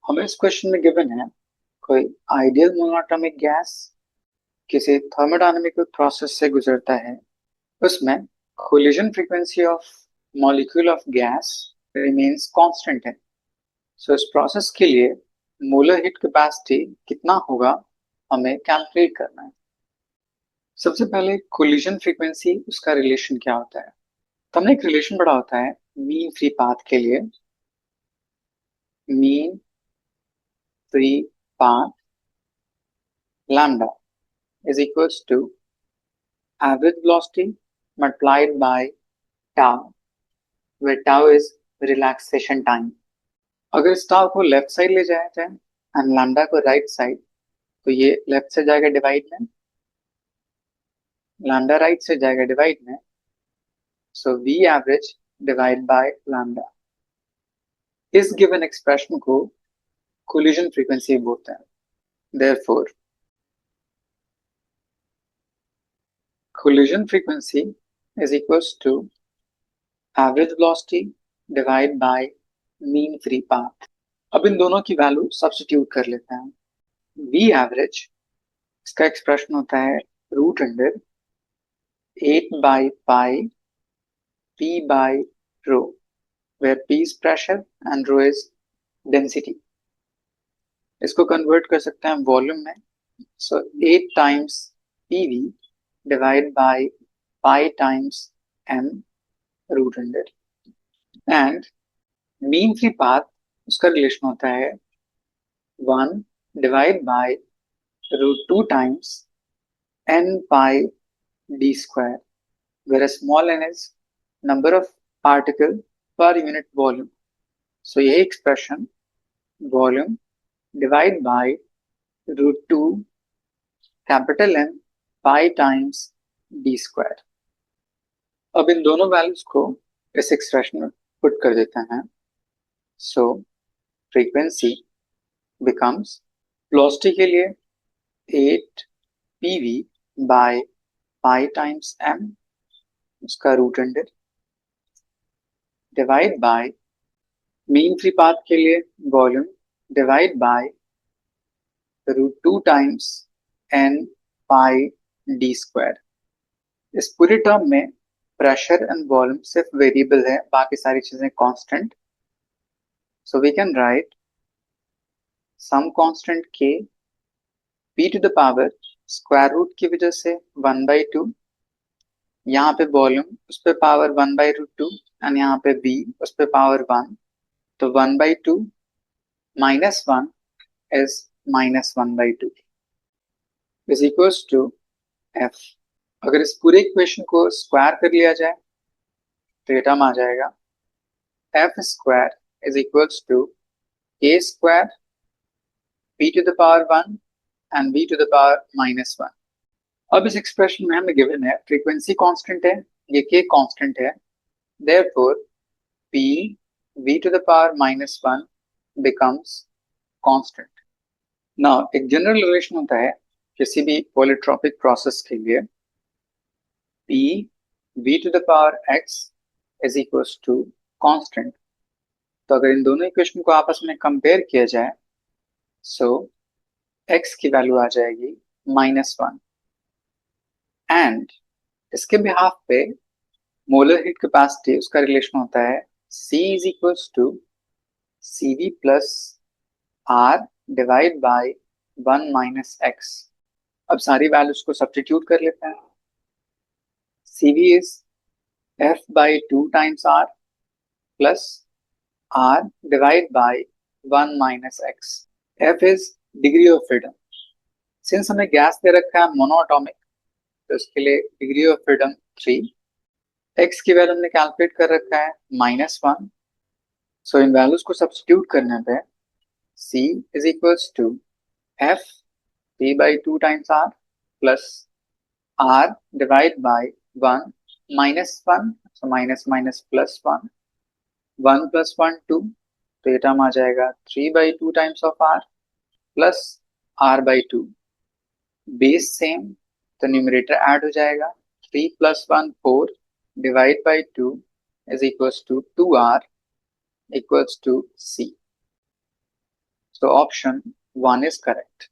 हमें इस क्वेश्चन में गिवन है कोई आइडियल मोनोटॉमिक गैस किसी थर्मोडायनामिक प्रोसेस से गुजरता है। उसमें collision frequency of molecule of gas remains constant है। सो इस प्रोसेस के लिए मोलर हीट कैपेसिटी कितना होगा हमें कैलकुलेट करना है। सबसे पहले कोलिजन फ्रीक्वेंसी उसका रिलेशन क्या होता है। तो हमने एक रिलेशन पढ़ा होता है मीन फ्री पाथ के लिए। Mean free path lambda is equals to average velocity multiplied by tau, where tau is relaxation time. अगर इस tau को लेफ्ट साइड ले जाया जाए एंड लैम्डा को राइट साइड, तो ये लेफ्ट से जाएगा डिवाइड में, लैम्डा राइट से जाएगा डिवाइड में। सो v average divide by lambda. इस गिवन एक्सप्रेशन को कोलिजन फ्रीक्वेंसी बोलते हैं। Therefore collision frequency is equals to average velocity divide by mean free path। अब इन दोनों की वैल्यू सब्स्टिट्यूट कर लेते हैं। v एवरेज इसका एक्सप्रेशन होता है रूट अंडर 8/पाई p by rho, where p is pressure and rho is density. इसको कन्वर्ट कर सकते हैं वॉल्यूम में। So 8 times pv divide by pi times m root under. And mean free path उसका रिलेशन होता है 1 divide by root 2 times n pi d square, where small n is number of particle per unit volume. So यही expression volume divide by root 2 capital N pi times d square। अब इन दोनों values को इस expression में put कर देते हैं। सो frequency becomes velocity के लिए 8 pv by pi times m उसका root under divide by mean free path के लिए volume divide by root 2 times n pi d square. इस पूरे टर्म में प्रेशर एंड वॉल्यूम सिर्फ वेरिएबल है, बाकी सारी चीजें constant. So we can write some constant k p to the power square root की वजह से 1/2, यहाँ पे वॉल्यूम उस पे पावर 1/√2 एंड यहाँ पे v उस पे पावर 1, तो 1/2 minus 1 is -1/2 is equals to f। अगर इस पूरे इक्वेशन को स्क्वायर कर लिया जाए तो ये टर्म आ जाएगा f square is equals to k square p to the power 1 and v to the power -1। अब इस एक्सप्रेशन में हमें गिवन है फ्रीक्वेंसी कांस्टेंट है, ये k कांस्टेंट है। Therefore p v to the power -1 becomes constant. Now एक general relation होता है किसी भी पॉलीट्रॉपिक प्रोसेस के लिए p v to the power x is equals to constant. तो अगर इन दोनों इक्वेशन को आपस में कंपेयर किया जाए सो x की वैल्यू आ जाएगी -1 एंड इसके बिहाफ पे मोलर हीट कैपेसिटी उसका रिलेशन होता है c is equals to cv plus r divide by 1 minus x। अब सारी वैल्यूज को सब्स्टिट्यूट कर लेते हैं। cv is f by 2 times r plus r divided by 1 minus x। f is degree of freedom। Since हमें gas दे रखा है monoatomic, तो इसके लिए डिग्री ऑफ फ्रीडम 3। x की वैल्यू हमने कैलकुलेट कर रखा है -1। सो इन वैल्यूज को सब्स्टिट्यूट करने पे c is equals to f p by 2 times r plus r divided by 1 -1, so minus plus 1, 1 plus 1 2, तो ये टर्म आ जाएगा 3/2 times of r plus r/2। Base same तो न्यूमरेटर ऐड हो जाएगा 3 + 1 4 divide by 2 is equals to 2r equals to c। So option 1 is correct.